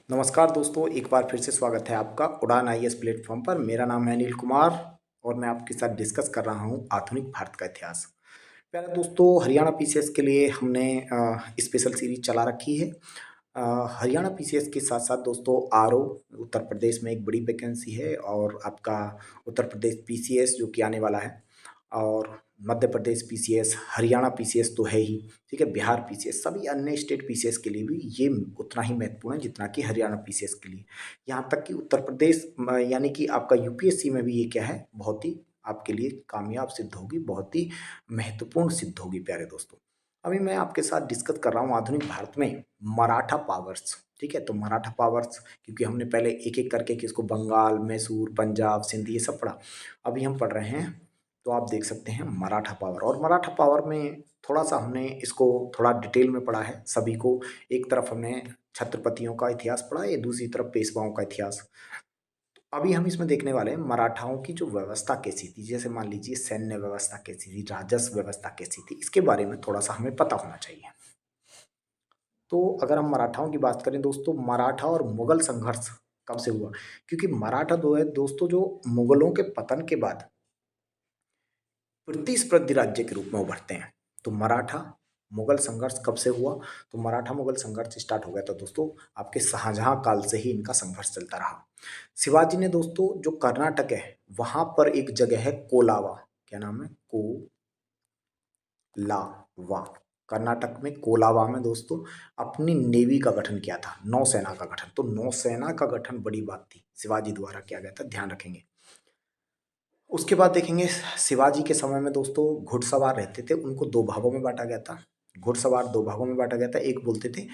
नमस्कार दोस्तों, एक बार फिर से स्वागत है आपका उड़ान आईएएस प्लेटफॉर्म पर। मेरा नाम है अनिल कुमार और मैं आपके साथ डिस्कस कर रहा हूँ आधुनिक भारत का इतिहास। प्यारे दोस्तों, हरियाणा पीसीएस के लिए हमने स्पेशल सीरीज चला रखी है। हरियाणा पीसीएस के साथ साथ दोस्तों आरओ उत्तर प्रदेश में एक बड़ी वैकेंसी है और आपका उत्तर प्रदेश पीसीएस जो कि आने वाला है, और मध्य प्रदेश पीसीएस, हरियाणा पीसीएस तो है ही, ठीक है, बिहार पीसीएस, सभी अन्य स्टेट पीसीएस के लिए भी ये उतना ही महत्वपूर्ण है जितना कि हरियाणा पीसीएस के लिए। यहाँ तक कि उत्तर प्रदेश यानी कि आपका यूपीएससी में भी ये क्या है, बहुत ही आपके लिए कामयाब सिद्ध होगी, बहुत ही महत्वपूर्ण सिद्ध होगी प्यारे दोस्तों। अभी मैं आपके साथ डिस्कस कर रहा हूँ आधुनिक भारत में मराठा पावर्स, ठीक है। तो मराठा पावर्स, क्योंकि हमने पहले एक एक करके किसको बंगाल, मैसूर, पंजाब, सिंध ये सब पढ़ा, अभी हम पढ़ रहे हैं तो आप देख सकते हैं मराठा पावर। और मराठा पावर में थोड़ा सा हमने इसको थोड़ा डिटेल में पढ़ा है सभी को। एक तरफ हमने छत्रपतियों का इतिहास पढ़ा है, दूसरी तरफ पेशवाओं का इतिहास। अभी हम इसमें देखने वाले हैं मराठाओं की जो व्यवस्था कैसी थी, जैसे मान लीजिए सैन्य व्यवस्था कैसी थी, राजस्व व्यवस्था कैसी थी, इसके बारे में थोड़ा सा हमें पता होना चाहिए। तो अगर हम मराठाओं की बात करें दोस्तों, मराठा और मुगल संघर्ष कब से हुआ, क्योंकि मराठा दो है दोस्तों जो मुगलों के पतन के बाद प्रतिस्पर्धी राज्य के रूप में उभरते हैं। तो मराठा मुगल संघर्ष कब से हुआ, तो मराठा मुगल संघर्ष स्टार्ट हो गया था दोस्तों आपके शाहजहां काल से ही इनका संघर्ष चलता रहा। शिवाजी ने दोस्तों जो कर्नाटक है वहां पर एक जगह है कोलावा, क्या नाम है, कोलावा, कर्नाटक में कोलावा में दोस्तों अपनी नेवी का गठन किया था, नौसेना का गठन। तो नौसेना का गठन बड़ी बात थी, शिवाजी द्वारा किया गया था, ध्यान रखेंगे। उसके बाद देखेंगे शिवाजी के समय में दोस्तों घुड़सवार रहते थे, उनको दो भागों में बांटा गया था। घुड़सवार दो भागों में बांटा गया था, एक बोलते थे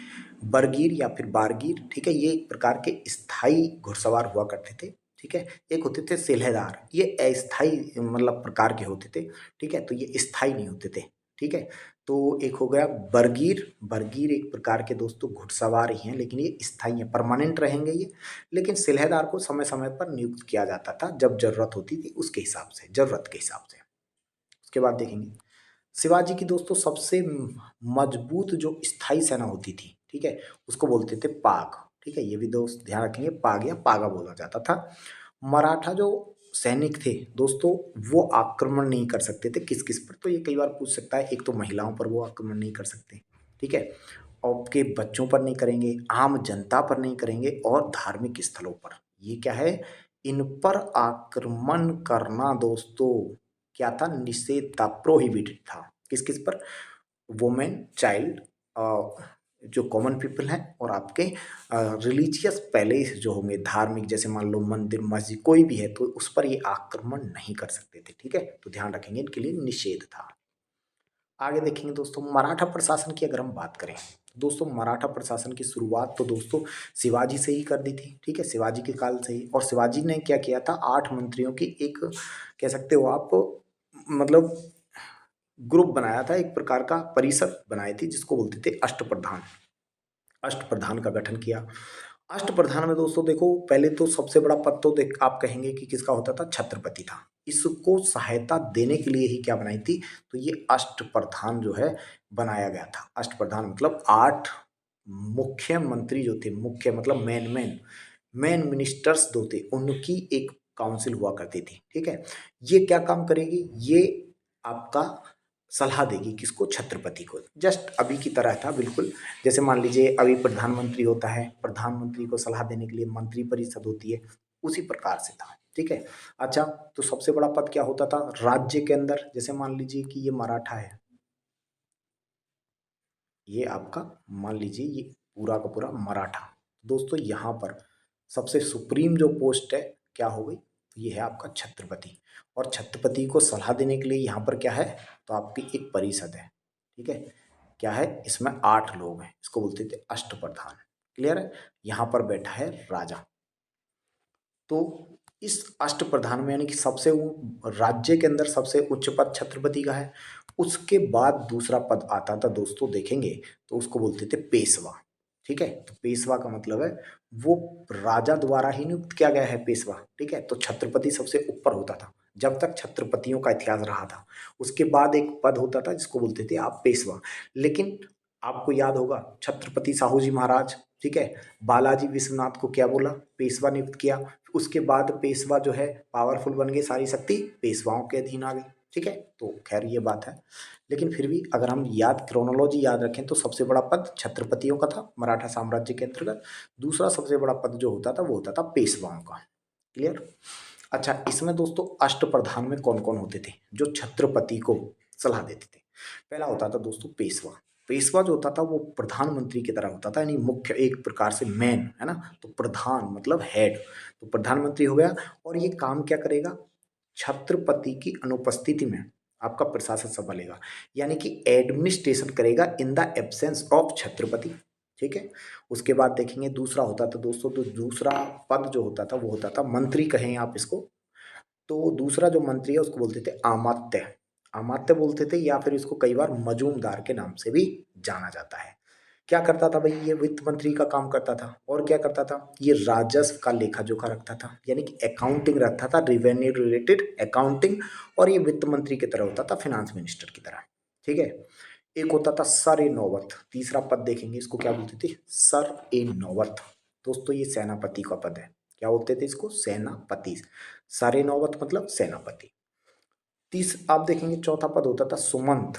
बरगीर या फिर बारगीर, ठीक है, ये एक प्रकार के स्थायी घुड़सवार हुआ करते थे, ठीक है। एक होते थे सेल्हेदार, ये अस्थाई मतलब प्रकार के होते थे, ठीक है, तो ये स्थायी नहीं होते थे, ठीक है। तो एक हो गया बरगीर, बरगीर एक प्रकार के दोस्तों घुड़सवार ही हैं, लेकिन ये स्थायी हैं, परमानेंट रहेंगे ये। लेकिन सिलहदार को समय समय पर नियुक्त किया जाता था जब जरूरत होती थी, उसके हिसाब से, जरूरत के हिसाब से। उसके बाद देखेंगे शिवाजी की दोस्तों सबसे मजबूत जो स्थायी सेना होती थी, ठीक है, उसको बोलते थे पाग, ठीक है, ये भी दोस्त ध्यान रखेंगे, पाग या पागा बोला जाता था। मराठा जो सैनिक थे दोस्तों वो आक्रमण नहीं कर सकते थे, किस किस पर, तो ये कई बार पूछ सकता है। एक तो महिलाओं पर वो आक्रमण नहीं कर सकते, ठीक है, आपके बच्चों पर नहीं करेंगे, आम जनता पर नहीं करेंगे, और धार्मिक स्थलों पर, ये क्या है, इन पर आक्रमण करना दोस्तों क्या था, निषेध था, प्रोहिबिटेड था। किस किस पर, वुमेन, चाइल्ड, जो कॉमन पीपल हैं, और आपके रिलीजियस पैलेस जो होंगे धार्मिक, जैसे मान लो मंदिर, मस्जिद, कोई भी है, तो उस पर ये आक्रमण नहीं कर सकते थे, ठीक है। तो ध्यान रखेंगे, इनके लिए निषेध था। आगे देखेंगे दोस्तों मराठा प्रशासन की अगर हम बात करें, दोस्तों मराठा प्रशासन की शुरुआत तो दोस्तों शिवाजी से ही कर दी थी, ठीक है, शिवाजी के काल से ही। और शिवाजी ने क्या किया था, 8 मंत्रियों की एक, कह सकते हो आप, मतलब ग्रुप बनाया था, एक प्रकार का परिषद बनाई थी जिसको बोलते थे अष्टप्रधान। अष्टप्रधान का गठन किया। अष्टप्रधान में दोस्तों देखो, पहले तो सबसे बड़ा पद तो देख आप कहेंगे कि किसका होता था, छत्रपति था। इसको सहायता देने के लिए ही क्या बनाई थी, तो ये अष्टप्रधान जो है बनाया गया था। अष्टप्रधान मतलब 8 मुख्यमंत्री जो थे, मुख्य मतलब मेन मिनिस्टर्स जो थे, उनकी एक काउंसिल हुआ करती थी, ठीक है। ये क्या काम करेगी, ये आपका सलाह देगी किसको, छत्रपति को। जस्ट अभी की तरह था बिल्कुल, जैसे मान लीजिए अभी प्रधानमंत्री होता है, प्रधानमंत्री को सलाह देने के लिए मंत्री परिषद होती है, उसी प्रकार से था, ठीक है। अच्छा, तो सबसे बड़ा पद क्या होता था राज्य के अंदर, जैसे मान लीजिए कि ये मराठा है, ये आपका मान लीजिए ये पूरा का पूरा मराठा, दोस्तों यहाँ पर सबसे सुप्रीम जो पोस्ट है क्या हो गई, ये है आपका छत्रपति। और छत्रपति को सलाह देने के लिए यहाँ पर क्या है, तो आपकी एक परिषद है, ठीक है, क्या है, इसमें 8 लोग हैं, इसको बोलते थे अष्टप्रधान। क्लियर है, यहाँ पर बैठा है राजा। तो इस अष्टप्रधान में यानी कि सबसे राज्य के अंदर सबसे उच्च पद छत्रपति का है। उसके बाद दूसरा पद आता था दोस्तों, देखेंगे तो उसको बोलते थे पेशवा, ठीक है। तो पेशवा का मतलब है वो राजा द्वारा ही नियुक्त किया गया है पेशवा, ठीक है। तो छत्रपति सबसे ऊपर होता था जब तक छत्रपतियों का इतिहास रहा था। उसके बाद एक पद होता था जिसको बोलते थे आप पेशवा। लेकिन आपको याद होगा छत्रपति साहू जी महाराज, ठीक है, बालाजी विश्वनाथ को क्या बोला, पेशवा नियुक्त किया। उसके बाद पेशवा जो है पावरफुल बन गए, सारी शक्ति पेशवाओं के अधीन आ गई, ठीक है। तो खैर ये बात है, लेकिन फिर भी अगर हम याद क्रोनोलॉजी याद रखें तो सबसे बड़ा पद छत्रपतियों का था मराठा साम्राज्य के अंतर्गत। दूसरा सबसे बड़ा पद जो होता था वो होता था पेशवाओं का। क्लियर। अच्छा, इसमें दोस्तों अष्टप्रधान में कौन कौन होते थे जो छत्रपति को सलाह देते थे। पहला होता था दोस्तों पेशवा। पेशवा जो होता था वो प्रधानमंत्री की तरह होता था, यानी मुख्य, एक प्रकार से मेन, है ना। तो प्रधान मतलब हेड, तो प्रधानमंत्री हो गया। और ये काम क्या करेगा, छत्रपति की अनुपस्थिति में आपका प्रशासन संभालेगा, यानी कि एडमिनिस्ट्रेशन करेगा in the absence of Chhatrapati, ठीक है। उसके बाद देखेंगे दूसरा होता था दोस्तों, तो दूसरा पद जो होता था वो होता था मंत्री, कहें आप इसको। तो दूसरा जो मंत्री है उसको बोलते थे अमात्य, अमात्य बोलते थे, या फिर इसको कई बार मजूमदार के नाम से भी जाना जाता है। क्या करता था भाई, ये वित्त मंत्री का काम करता था। और क्या करता था, ये राजस्व का लेखा जोखा रखता था, यानी कि अकाउंटिंग रखता था, रेवेन्यू रिलेटेड अकाउंटिंग। और ये वित्त मंत्री की तरह होता था, फिनांस मिनिस्टर की तरह, ठीक है। एक होता था सर ए नौबत, तीसरा पद देखेंगे इसको क्या बोलते थे, सर ए नौबत। दोस्तों ये सेनापति का पद है, क्या बोलते थे इसको, सेनापति। सर ए नौबत मतलब सेनापति। तीस आप देखेंगे चौथा पद होता था सुमंत।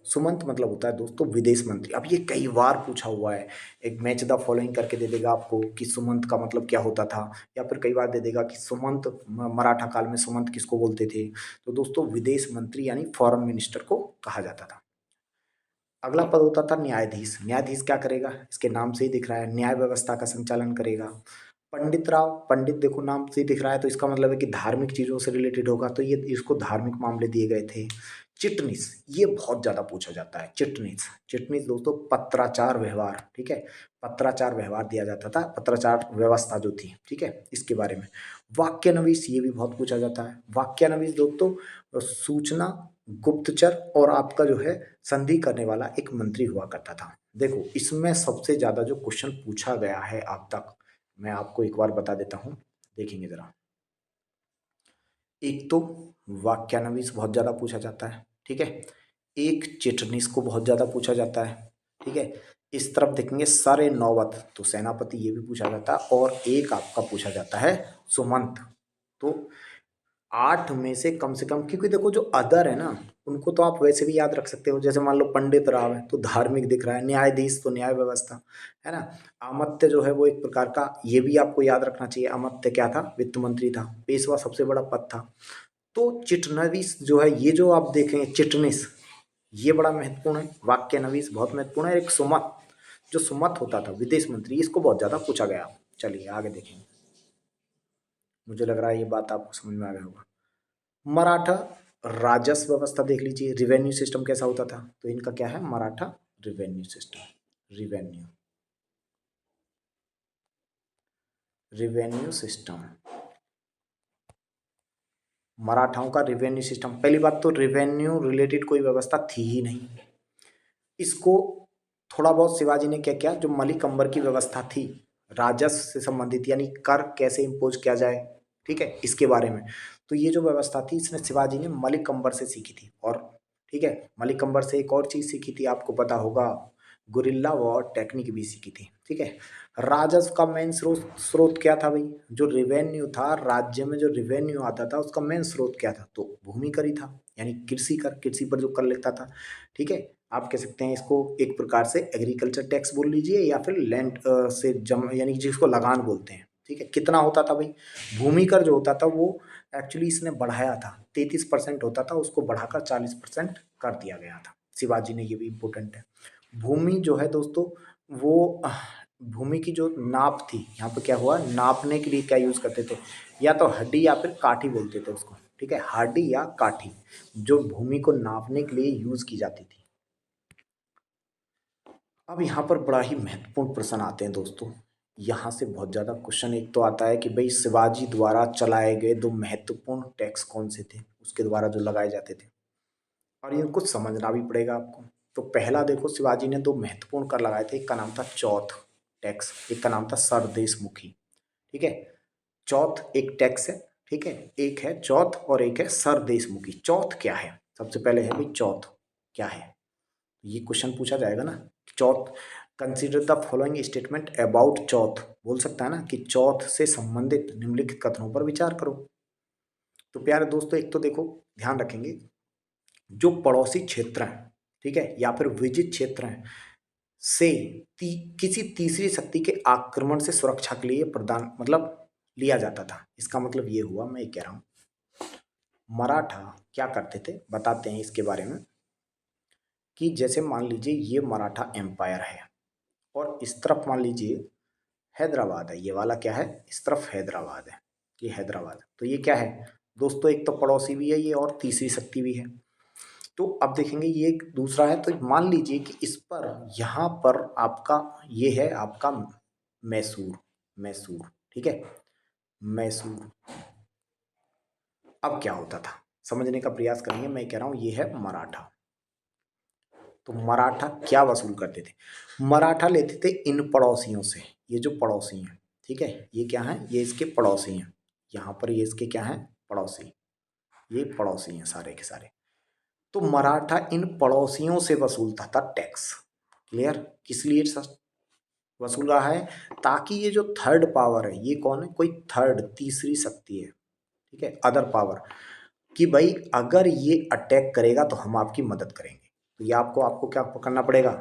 सुमंत मतलब होता है दोस्तों विदेश मंत्री। अब ये कई बार पूछा हुआ है, एक मैच द फॉलोइंग करके दे देगा आपको कि सुमंत का मतलब क्या होता था, या फिर कई बार दे देगा कि सुमंत मराठा काल में सुमंत किसको बोलते थे। तो दोस्तों विदेश मंत्री यानी फॉरेन मिनिस्टर को कहा जाता था। अगला पद होता था न्यायाधीश। न्यायाधीश क्या करेगा, इसके नाम से ही दिख रहा है, न्याय व्यवस्था का संचालन करेगा। पंडित राव, पंडित देखो नाम से ही दिख रहा है, तो इसका मतलब है कि धार्मिक चीजों से रिलेटेड होगा, तो ये इसको धार्मिक मामले दिए गए थे। चिटनीस, ये बहुत ज्यादा पूछा जाता है, चिटनीस। चिटनीस दोस्तों पत्राचार व्यवहार, ठीक है, पत्राचार व्यवहार दिया जाता था, पत्राचार व्यवस्था जो थी, ठीक है, इसके बारे में। वाक्यनवीस, ये भी बहुत पूछा जाता है। वाक्यनवीस दोस्तों सूचना गुप्तचर और आपका जो है संधि करने वाला एक मंत्री हुआ करता था। देखो इसमें सबसे ज्यादा जो क्वेश्चन पूछा गया है अब तक, मैं आपको एक बार बता देता हूं, देखेंगे जरा। एक तो वाक्यानवीस बहुत ज्यादा पूछा जाता है, ठीक है। एक चिटनीस को बहुत ज्यादा पूछा जाता है, ठीक है। इस तरफ देखेंगे सर ए नौबत, तो सेनापति ये भी पूछा जाता है। और एक आपका पूछा जाता है सुमंत। तो 8 में से कम, क्योंकि देखो जो अदर है ना उनको तो आप वैसे भी याद रख सकते हो, जैसे मान लो पंडित राव है तो धार्मिक दिख रहा है, न्यायाधीश तो न्याय व्यवस्था, है ना। अमात्य जो है वो एक प्रकार का, ये भी आपको याद रखना चाहिए, अमात्य क्या था, वित्त मंत्री था। पेशवा सबसे बड़ा पद था। तो चिटनवीस जो है, ये जो आप देखेंगे चिटनिस, ये बड़ा महत्वपूर्ण है। वाक्यनवीस बहुत महत्वपूर्ण है। एक सुमत, जो सुमत होता था विदेश मंत्री, इसको बहुत ज्यादा पूछा गया। चलिए आगे देखेंगे, मुझे लग रहा है ये बात आपको समझ में आ गया होगा। मराठा राजस्व व्यवस्था देख लीजिए, रिवेन्यू सिस्टम कैसा होता था, तो इनका क्या है, Maratha revenue system. Revenue, revenue system, मराठाओं का रिवेन्यू सिस्टम। पहली बात तो रिवेन्यू रिलेटेड कोई व्यवस्था थी ही नहीं। इसको थोड़ा बहुत शिवाजी ने क्या किया, जो मलिक अंबर की व्यवस्था थी राजस्व से संबंधित, यानी कर कैसे इम्पोज किया जाए, ठीक है, इसके बारे में। तो ये जो व्यवस्था थी इसने शिवाजी ने मलिक अंबर से सीखी थी। और ठीक है, मलिक अंबर से एक और चीज सीखी थी, आपको पता होगा, गुरिल्ला वॉर टेक्निक भी सीखी थी, ठीक है। राजस्व का मेन स्रोत स्रोत क्या था भाई, जो रिवेन्यू था राज्य में, जो रिवेन्यू आता था उसका मेन स्रोत क्या था, तो भूमि कर ही था, यानी कृषि कर, कृषि पर जो कर लगता था, ठीक है। आप कह सकते हैं इसको एक प्रकार से एग्रीकल्चर टैक्स बोल लीजिए, या फिर लैंड से जम, यानी जिसको लगान बोलते हैं, ठीक है। कितना होता था भाई, भूमि कर जो होता था वो एक्चुअली इसने बढ़ाया था, 33% होता था, उसको बढ़ाकर 40% कर दिया गया था शिवाजी ने, ये भी इम्पोर्टेंट है। भूमि जो है दोस्तों वो भूमि की जो नाप थी, यहाँ पे क्या हुआ, नापने के लिए क्या यूज करते थे, या तो हड्डी या फिर काठी बोलते थे उसको, ठीक है, हड्डी या काठी, जो भूमि को नापने के लिए यूज की जाती थी। अब यहाँ पर बड़ा ही महत्वपूर्ण प्रश्न आते हैं दोस्तों, यहाँ से बहुत ज्यादा क्वेश्चन एक तो आता है कि भाई शिवाजी द्वारा चलाए गए दो महत्वपूर्ण टैक्स कौन से थे, उसके द्वारा जो लगाए जाते थे, और ये कुछ समझना भी पड़ेगा आपको। तो पहला देखो, शिवाजी ने दो महत्वपूर्ण कर लगाए थे, एक का नाम था चौथ टैक्स, एक का नाम था सरदेशमुखी, ठीक है। चौथ एक टैक्स है, ठीक है, एक है चौथ और एक है सरदेशमुखी। चौथ क्या है, सबसे पहले है भाई चौथ क्या है, ये क्वेश्चन पूछा जाएगा ना, चौथ, consider the following statement about चौथ, बोल सकता है ना कि चौथ से संबंधित निम्नलिखित कथनों पर विचार करो। तो प्यारे दोस्तों, एक तो देखो ध्यान रखेंगे, जो पड़ोसी क्षेत्र हैं, ठीक है, या फिर विजित क्षेत्र हैं से किसी तीसरी शक्ति के आक्रमण से सुरक्षा के लिए प्रदान मतलब लिया जाता था। इसका मतलब ये हुआ, मैं ये कह रहा हूं, मराठा क्या करते थे बताते हैं इसके बारे में, कि जैसे मान लीजिए ये मराठा एम्पायर है और इस तरफ मान लीजिए हैदराबाद है, ये वाला क्या है, इस तरफ हैदराबाद है, ये हैदराबाद है। तो ये क्या है दोस्तों, एक तो पड़ोसी भी है ये और तीसरी शक्ति भी है। तो अब देखेंगे ये एक दूसरा है, तो मान लीजिए कि इस पर यहाँ पर आपका ये है आपका मैसूर, मैसूर, ठीक है, मैसूर। अब क्या होता था समझने का प्रयास करेंगे, मैं कह रहा हूं ये है मराठा। तो मराठा क्या वसूल करते थे, मराठा लेते थे इन पड़ोसियों से, ये जो पड़ोसी हैं, ठीक है, ये क्या है, ये इसके पड़ोसी हैं, यहाँ पर ये इसके क्या हैं, पड़ोसी, ये पड़ोसी हैं सारे के सारे। तो मराठा इन पड़ोसियों से वसूलता था टैक्स। क्लियर, किस लिए वसूल रहा है, ताकि ये जो थर्ड पावर है, ये कौन है, कोई थर्ड तीसरी शक्ति है, ठीक है, अदर पावर, कि भाई अगर ये अटैक करेगा तो हम आपकी मदद करेंगे। तो ये आपको आपको क्या करना पड़ेगा,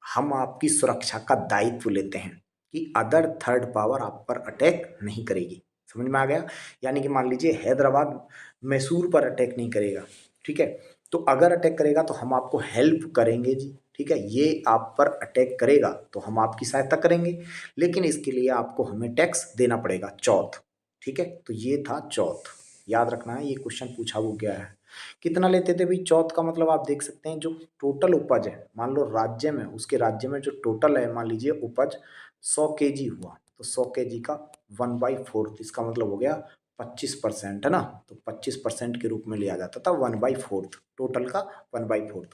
हम आपकी सुरक्षा का दायित्व लेते हैं कि अदर थर्ड पावर आप पर अटैक नहीं करेगी। समझ में आ गया, यानी कि मान लीजिए हैदराबाद मैसूर पर अटैक नहीं करेगा, ठीक है, तो अगर अटैक करेगा तो हम आपको हेल्प करेंगे जी, ठीक है, ये आप पर अटैक करेगा तो हम आपकी सहायता करेंगे, लेकिन इसके लिए आपको हमें टैक्स देना पड़ेगा, चौथ, ठीक है। तो ये था चौथ, याद रखना है, ये क्वेश्चन पूछा वो गया है। कितना लेते थे भाई, चौथ का मतलब आप देख सकते हैं, जो टोटल उपज है, मान लो राज्य में, उसके राज्य में जो टोटल है, मान लीजिए उपज 100 kg हुआ, तो 100 kg का 1/4, इसका मतलब हो गया 25%, है ना। तो 25% के रूप में लिया जाता था 1/4, टोटल का 1/4।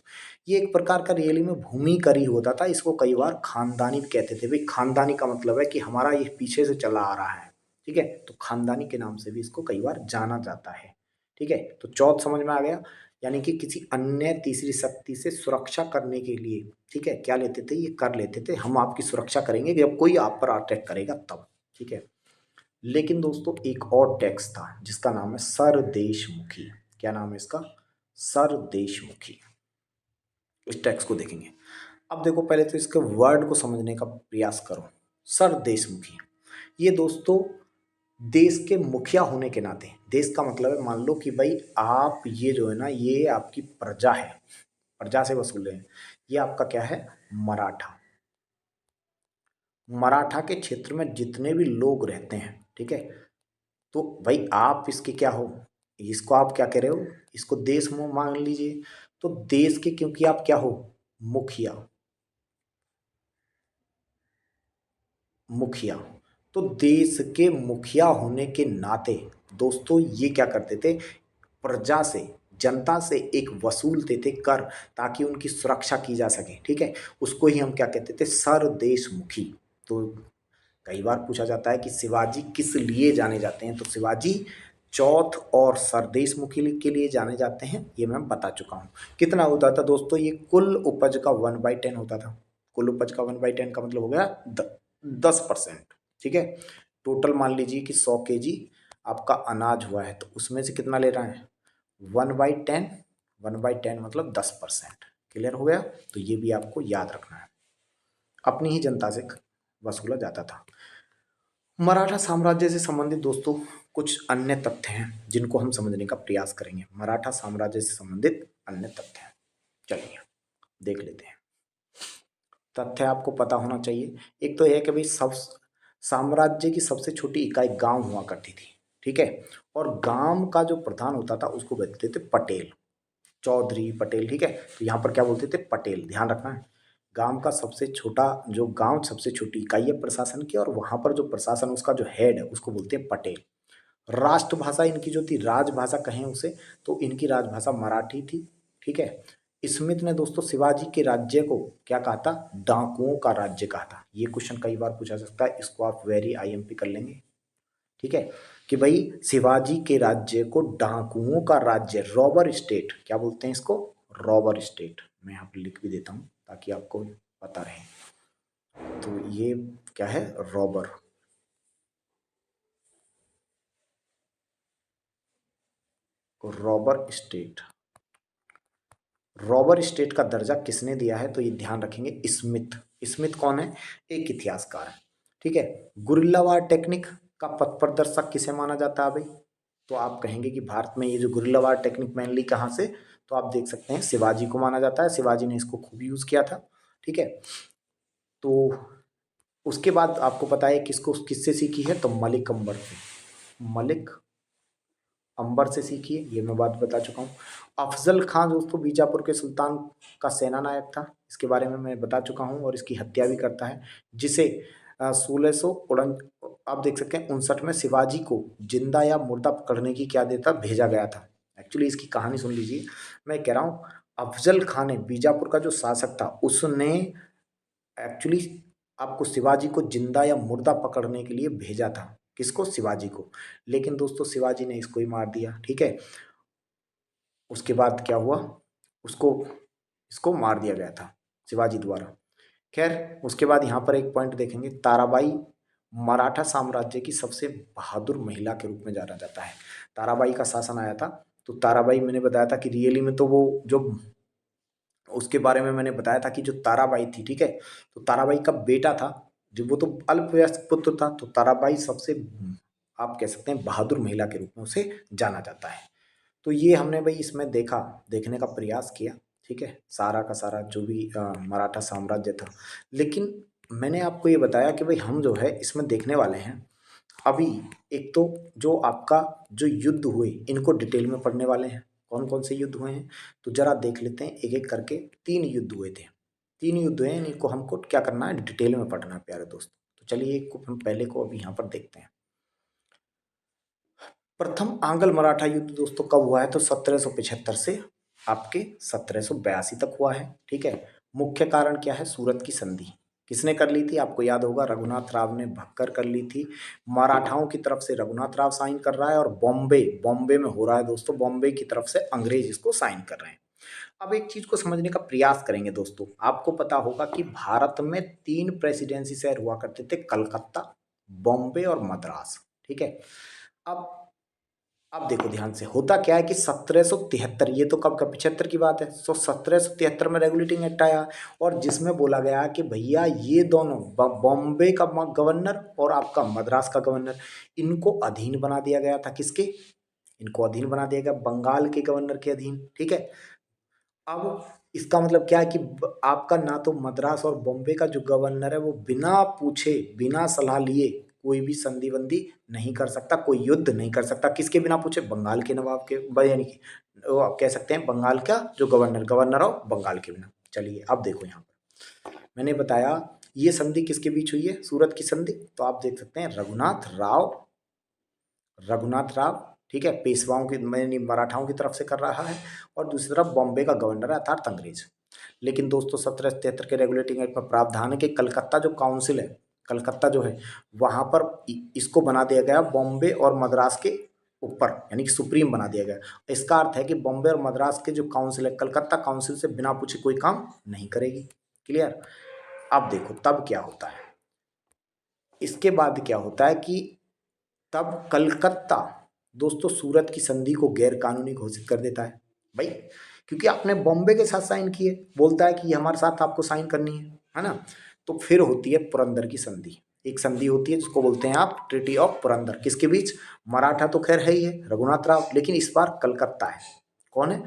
ये एक प्रकार का रियली में भूमि कर ही होता था, इसको कई बार खानदानी कहते थे भाई। खानदानी का मतलब है कि हमारा ये पीछे से चला आ रहा है, ठीक है, तो खानदानी के नाम से भी इसको कई बार जाना जाता है, ठीक है। तो चौथ समझ में आ गया, यानी कि किसी अन्य तीसरी शक्ति से सुरक्षा करने के लिए, ठीक है, क्या लेते थे, ये कर लेते थे, हम आपकी सुरक्षा करेंगे जब कोई आप पर अटैक करेगा तब, ठीक है। लेकिन दोस्तों एक और टैक्स था जिसका नाम है सरदेशमुखी। क्या नाम है इसका, सरदेशमुखी। इस टैक्स को देखेंगे। अब देखो पहले तो इसके वर्ड को समझने का प्रयास करो। सरदेशमुखी, ये दोस्तों देश के मुखिया होने के नाते, देश का मतलब है, मान लो कि भाई आप ये जो है ना, ये आपकी प्रजा है, प्रजा से वसूल रहे हैं, ये आपका क्या है, मराठा। मराठा के क्षेत्र में जितने भी लोग रहते हैं, ठीक है, तो भाई आप इसके क्या हो, इसको आप क्या कह रहे हो, इसको देश मान लीजिए। तो देश के, क्योंकि आप क्या हो, मुखिया, मुखिया, तो देश के मुखिया होने के नाते दोस्तों ये क्या करते थे, प्रजा से, जनता से एक वसूलते थे कर, ताकि उनकी सुरक्षा की जा सके, ठीक है। उसको ही हम क्या कहते थे, सरदेशमुखी। तो कई बार पूछा जाता है कि शिवाजी किस लिए जाने जाते हैं, तो शिवाजी चौथ और सरदेशमुखी के लिए जाने जाते हैं, ये मैं बता चुका हूँ। कितना होता था दोस्तों, ये कुल उपज का 1/10 होता था। कुल उपज का 1/10 का मतलब हो गया 10%, ठीक है। टोटल मान लीजिए कि 100 kg आपका अनाज हुआ है, तो उसमें से कितना ले रहा है, 1/10, 1/10 मतलब 10%। क्लियर हो गया, तो ये भी आपको याद रखना है, अपनी ही जनता से वसूला जाता था। मराठा साम्राज्य से संबंधित दोस्तों कुछ अन्य तथ्य हैं जिनको हम समझने का प्रयास करेंगे। मराठा साम्राज्य से संबंधित अन्य तथ्य हैं, चलिए देख लेते हैं। तथ्य आपको पता होना चाहिए। एक तो यह कि भाई सब साम्राज्य की सबसे छोटी इकाई गांव हुआ करती थी, ठीक है, और गांव का जो प्रधान होता था उसको बोलते थे पटेल, चौधरी पटेल, ठीक है। तो यहाँ पर क्या बोलते थे, पटेल, ध्यान रखना है। गांव का सबसे छोटा जो गांव, सबसे छोटी इकाई है प्रशासन की, और वहां पर जो प्रशासन उसका जो हेड है उसको बोलते हैं पटेल। राष्ट्रभाषा इनकी जो थी, राजभाषा कहें उसे, तो इनकी राजभाषा मराठी थी, ठीक है। स्मिथ ने दोस्तों शिवाजी के राज्य को क्या कहा था, डाकुओं का राज्य कहा था। ये क्वेश्चन कई बार पूछा सकता है, इसको आप वेरी आईएमपी कर लेंगे, ठीक है, कि भाई शिवाजी के राज्य को डाकुओं का राज्य, रॉबर स्टेट, क्या बोलते हैं इसको, रॉबर स्टेट। मैं यहाँ पर लिख भी देता हूँ ताकि आपको पता रहे। तो ये क्या है, robber. Robber state, robber state का दर्जा किसने दिया है, तो ये ध्यान रखेंगे स्मिथ। स्मिथ कौन है, एक इतिहासकार है, ठीक है। गुरिल्ला वार टेक्निक का पथ प्रदर्शक किसे माना जाता है भाई, तो आप कहेंगे कि भारत में ये जो गुरिल्ला वार टेक्निक मेनली कहाँ से, तो आप देख सकते हैं शिवाजी को माना जाता है, शिवाजी ने इसको खूब यूज किया था, ठीक है। तो उसके बाद आपको पता है किसको किससे सीखी है, तो मलिक अंबर से, मलिक अंबर से सीखी है, ये मैं बात बता चुका हूँ। अफजल खान दोस्तों बीजापुर के सुल्तान का सेना नायक था, इसके बारे में मैं बता चुका हूँ, और इसकी हत्या भी करता है, जिसे 1600 आप देख सकते हैं 59 में शिवाजी को जिंदा या मुर्दा पकड़ने की क्या देता भेजा गया था। एक्चुअली इसकी कहानी सुन लीजिए, मैं कह रहा हूँ अफजल खान ने, बीजापुर का जो शासक था, उसने एक्चुअली आपको शिवाजी को जिंदा या मुर्दा पकड़ने के लिए भेजा था, किसको, शिवाजी को। लेकिन दोस्तों शिवाजी ने इसको ही मार दिया, ठीक है। उसके बाद क्या हुआ, उसको इसको मार दिया गया था शिवाजी द्वारा। खैर उसके बाद यहाँ पर एक पॉइंट देखेंगे, ताराबाई मराठा साम्राज्य की सबसे बहादुर महिला के रूप में जाना जाता है। ताराबाई का शासन आया था, तो ताराबाई मैंने बताया था कि रियली में तो वो जो, उसके बारे में मैंने बताया था कि जो ताराबाई थी, ठीक है, तो ताराबाई का बेटा था, जो वो तो अल्पवयस्क पुत्र था, तो ताराबाई सबसे आप कह सकते हैं बहादुर महिला के रूप में उसे जाना जाता है। तो ये हमने भाई इसमें देखा, देखने का प्रयास किया, ठीक है, सारा का सारा जो भी मराठा साम्राज्य था। लेकिन मैंने आपको ये बताया कि भाई हम जो है इसमें देखने वाले हैं अभी, एक तो जो आपका जो युद्ध हुए इनको डिटेल में पढ़ने वाले हैं, कौन कौन से युद्ध हुए हैं, तो जरा देख लेते हैं एक एक करके। 3 युद्ध हुए थे, 3 युद्ध हुए हैं, इनको हमको क्या करना है, डिटेल में पढ़ना है प्यारे दोस्त। तो चलिए एक को हम पहले को अभी यहाँ पर देखते हैं। प्रथम आंग्ल मराठा युद्ध दोस्तों कब हुआ है, तो 1775 से आपके 1782 तक हुआ है, ठीक है। मुख्य कारण क्या है, सूरत की संधि किसने कर ली थी, आपको याद होगा रघुनाथ राव ने भक्कर कर ली थी। मराठाओं की तरफ से रघुनाथ राव साइन कर रहा है, और बॉम्बे, बॉम्बे में हो रहा है दोस्तों, बॉम्बे की तरफ से अंग्रेज इसको साइन कर रहे हैं। अब एक चीज को समझने का प्रयास करेंगे दोस्तों, आपको पता होगा कि भारत में 3 प्रेसिडेंसी शहर हुआ करते थे, कलकत्ता, बॉम्बे और मद्रास, ठीक है। अब अब देखो ध्यान से, होता क्या है कि 1773, ये तो कब का 75 की बात है, तो 1773 में रेगुलेटिंग एक्ट आया, और जिसमें बोला गया कि भैया ये दोनों बॉम्बे का गवर्नर और आपका मद्रास का गवर्नर, इनको अधीन बना दिया गया था, किसके, इनको अधीन बना दिया गया बंगाल के गवर्नर के अधीन, ठीक है। अब इसका मतलब क्या है कि आपका ना तो मद्रास और बॉम्बे का जो गवर्नर है वो बिना पूछे बिना सलाह लिए कोई भी संधि बंदी नहीं कर सकता, कोई युद्ध नहीं कर सकता, किसके बिना पूछे, बंगाल के नवाब के, यानी कि वो आप कह सकते हैं बंगाल का जो गवर्नर, गवर्नर ऑफ बंगाल के बिना। चलिए अब देखो यहाँ पर मैंने बताया ये संधि किसके बीच हुई है, सूरत की संधि, तो आप देख सकते हैं रघुनाथ राव, रघुनाथ राव, ठीक है, पेशवाओं की मैंने मराठाओं की तरफ से कर रहा है, और दूसरी तरफ बॉम्बे का गवर्नर है अर्थात अंग्रेज। लेकिन दोस्तों 1773 के रेगुलेटिंग एक्ट में प्रावधान है कि कलकत्ता जो काउंसिल है, कलकत्ता जो है वहां पर इसको बना दिया गया बॉम्बे और मद्रास के ऊपर, यानी कि सुप्रीम बना दिया गया। इसका अर्थ है कि बॉम्बे और मद्रास के जो काउंसिल है, कलकत्ता काउंसिल से बिना पूछे कोई काम नहीं करेगी। क्लियर। अब देखो तब क्या होता है, इसके बाद क्या होता है कि तब कलकत्ता दोस्तों सूरत की संधि को गैर कानूनी घोषित कर देता है भाई, क्योंकि आपने बॉम्बे के साथ साइन किए, बोलता है कि ये हमारे साथ आपको साइन करनी है ना। तो फिर होती है पुरंदर की संधि, एक संधि होती है जिसको बोलते हैं आप ट्रीटी ऑफ पुरंदर, किसके बीच, मराठा तो खैर है ही है रघुनाथ राव, लेकिन इस बार कलकत्ता है, कौन है,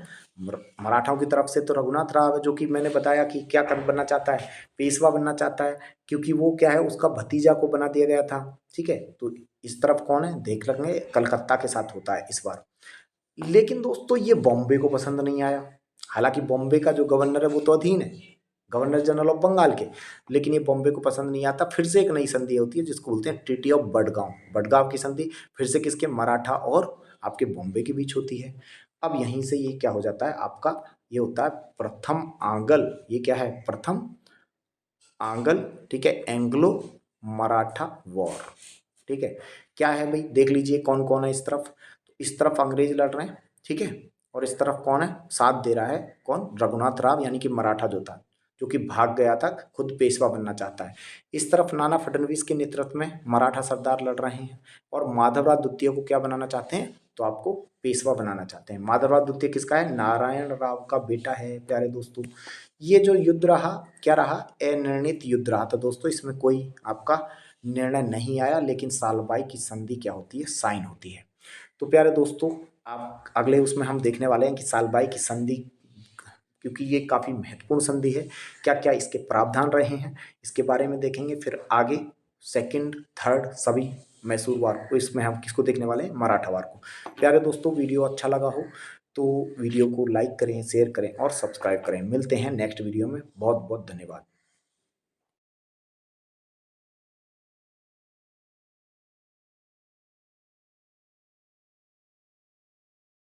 मराठाओं की तरफ से तो रघुनाथ राव है, जो कि मैंने बताया कि क्या कर बनना चाहता है, पेशवा बनना चाहता है, क्योंकि वो क्या है उसका भतीजा को बना दिया गया था, ठीक है। तो इस तरफ कौन है, देख लेंगे कलकत्ता के साथ होता है इस बार। लेकिन दोस्तों ये बॉम्बे को पसंद नहीं आया, हालांकि बॉम्बे का जो गवर्नर है वो तो अधीन है गवर्नर जनरल ऑफ बंगाल के, लेकिन ये बॉम्बे को पसंद नहीं आता, फिर से एक नई संधि होती है जिसको बोलते हैं ट्रीटी ऑफ बडगांव, बडगांव की संधि, फिर से किसके, मराठा और आपके बॉम्बे के बीच होती है। अब यहीं से ये क्या हो जाता है आपका, ये होता है प्रथम आंगल, ये क्या है, प्रथम आंगल, ठीक है, एंग्लो मराठा वॉर, ठीक है। क्या है भाई, देख लीजिए कौन कौन है इस तरफ, तो इस तरफ अंग्रेज लड़ रहे हैं, ठीक है, और इस तरफ कौन है, साथ दे रहा है कौन, रघुनाथ राव, यानी कि मराठा जो था, जो कि भाग गया था, खुद पेशवा बनना चाहता है। इस तरफ नाना फडणवीस के नेतृत्व में मराठा सरदार लड़ रहे हैं और माधवराव द्वितीय को क्या बनाना चाहते हैं, तो आपको पेशवा बनाना चाहते हैं। माधवराव द्वितीय किसका है, नारायण राव का बेटा है प्यारे दोस्तों। ये जो युद्ध रहा, क्या रहा, अनिर्णित युद्ध रहा था दोस्तों। इसमें कोई आपका निर्णय नहीं आया, लेकिन सालबाई की संधि क्या होती है, साइन होती है। तो प्यारे दोस्तों, आप अगले उसमें हम देखने वाले हैं कि सालबाई की संधि, क्योंकि ये काफ़ी महत्वपूर्ण संधि है, क्या क्या इसके प्रावधान रहे हैं, इसके बारे में देखेंगे। फिर आगे सेकंड थर्ड सभी मैसूर वार को, इसमें हम किसको देखने वाले हैं, मराठा वार को। प्यारे दोस्तों, वीडियो अच्छा लगा हो तो वीडियो को लाइक करें, शेयर करें और सब्सक्राइब करें। मिलते हैं नेक्स्ट वीडियो में। बहुत बहुत धन्यवाद।